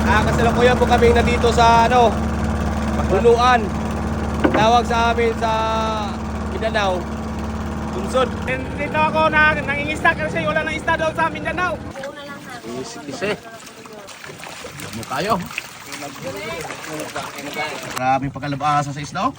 Kasalukuyan po kami na dito sa Buluan. Tawag sa amin sa Mindanao, Bunsod. Dito ako nangingisda kasi wala nang isda daw sa Mindanao. Isi. Mo kayo. Maraming pagkalabasa sa isla.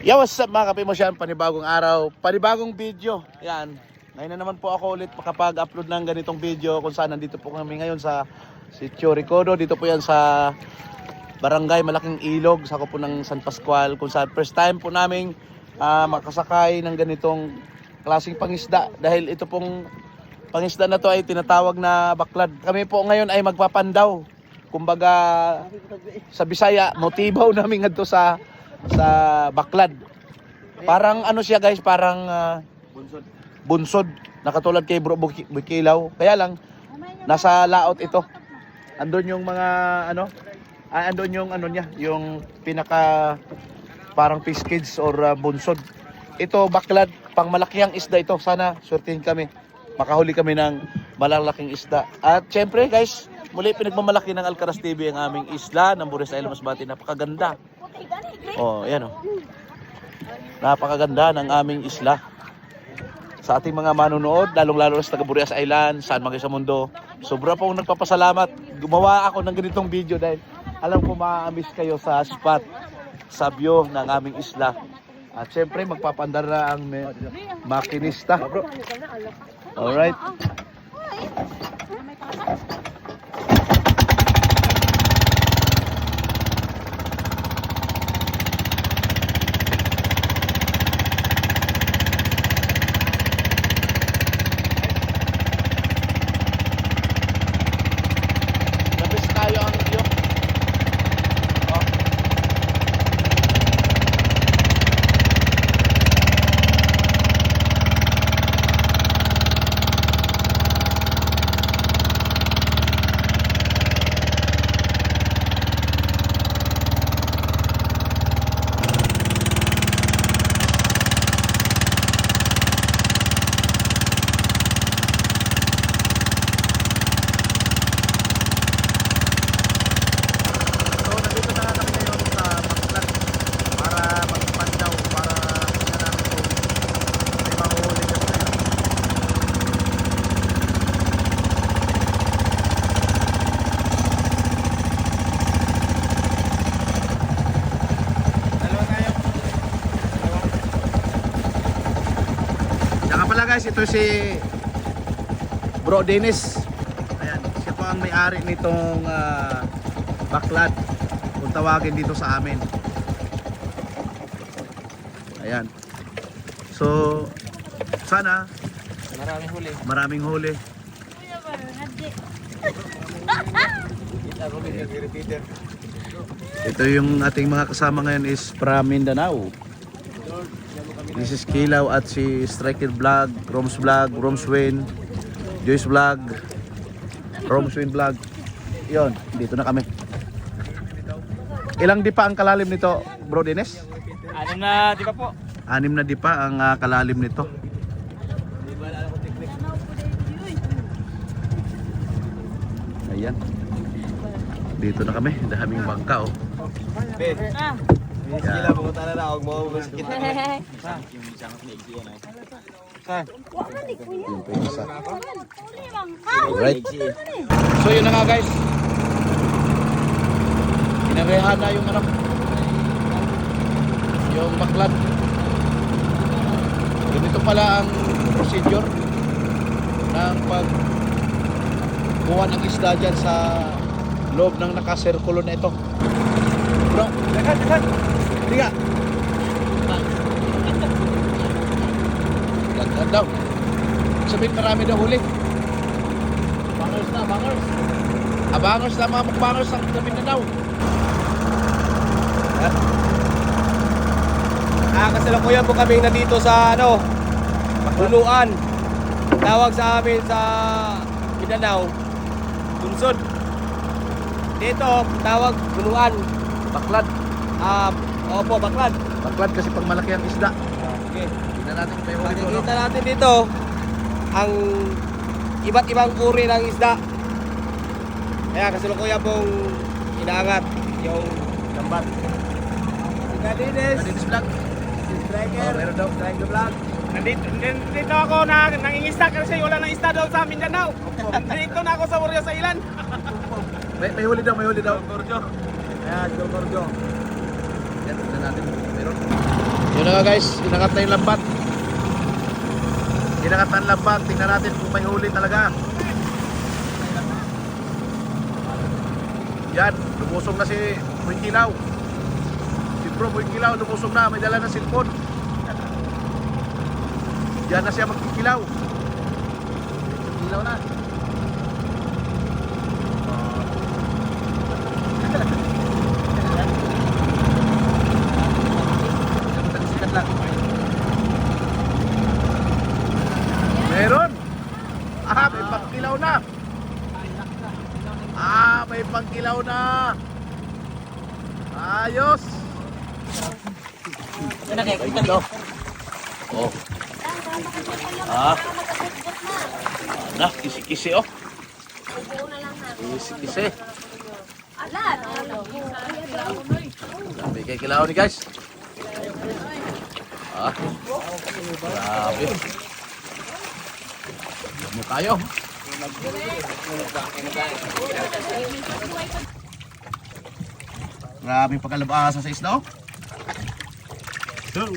Yo, what's up mga kapimosyan? Panibagong araw, panibagong video. Yan. Ngayon na naman po ako ulit makapag-upload ng ganitong video kung saan nandito po kami ngayon sa Sitio Recodo. Dito po yan sa Barangay Malaking Ilog, sa po ng San Pascual, kung saan first time po naming makasakay ng ganitong klaseng pangisda. Dahil ito pong pangisda na to ay tinatawag na baklad. Kami po ngayon ay magpapandaw. Kumbaga sa Bisaya, motibaw namin ngadto sa baklad. Parang ano siya guys, parang bunsod. Nakatulad kay Bro Bukilaw. Kaya lang nasa laot ito. Andun yung mga andun yung niya, yung pinaka parang fish cage or bunsod. Ito baklad, pang malaking isda ito. Sana swertihin kami. Makahuli kami ng malalaking isda. At syempre guys, muli pinagmamalaki ng Alcaraz TV ang aming isla ng Bures Island Masbate. Napakaganda. Oh, yan oh. Napakaganda ng aming isla. Sa ating mga manunood, lalong-lalo sa taga Bures Island, saan man kayo sa mundo, sobra pong nagpapasalamat. Gumawa ako ng ganitong video dahil alam ko ma-miss kayo sa spot, sa view ng aming isla. At syempre magpapandara ang makinista. Alright. Guys, ito si Bro Dennis. Ayan, siya po ang may-ari nitong baklad kung tawagin dito sa amin. Ayan. So, sana maraming huli. Ito yung ating mga kasama ngayon is from Mindanao. This is Kilaw at si Striker Vlog, Roms Vlog, Romswin, Joyce Vlog, Romswin Vlog. Yon, dito na kami. Ilang dipa ang kalalim nito, Bro Dennis? 6 na, di ba po? 6 na dipa ang kalalim nito. Ayan. Dito na kami, daming bangka oh. Sila pumunta na ako, mo sakit. Alright. So yun na nga guys. Pinagayahan na yung yung baklad. Ganito pala ang procedure ng pagkuha ng isda dyan sa loob ng nakasirkulo na ito. Bro, dagan. Tiga. Dagan daw. Sabihin marami daw huli. Bangers na, bangers. Abangers na mga mukbangers ang sabihin na daw. Kasalukuyan po kami na dito sa Buluan. Tawag sa amin sa Mindanao, Bunsod. Dito tawag Buluan. Baklad. Opo, baklad. Baklad kasi pag malaki ang isda. Okay. Tingnan natin kung may huli doon. Makikita natin dito ang iba't ibang uri ng isda. Kaya kasalukuyan pong inaangat yung lambat. Si Kadines. Kadines Vlog. Si Striker. Meron daw Striker Vlog. Nandito ako na nangingisda kasi wala nang isda doon sa Mindanao. Nandito na ako sa Borjo sa ilan. May huli daw, may huli daw. Gorjo. Ayan, Gorjo. Yan, tignan natin. Meron. Yun na nga guys, inakat na yung lambat. Inakat na ang lambat. Tingnan natin kung may huli talaga. Yan, lumusong na si Boy Kilaw. Si Bro Boy Kilaw, lumusong na. May dala ng cellphone. Yan na siya magkikilaw. Kilaw na. Sikat lang. Meron. May pangkilaw na. May pangkilaw na. Ayos. Ay, ganda. Oh. Nah, kisi-kisi oh. Kisi-kisi. Grabe kay kilaw ni guys. Grabe. Mo kayo. Grabe pagkalabasa sa isla oh. So.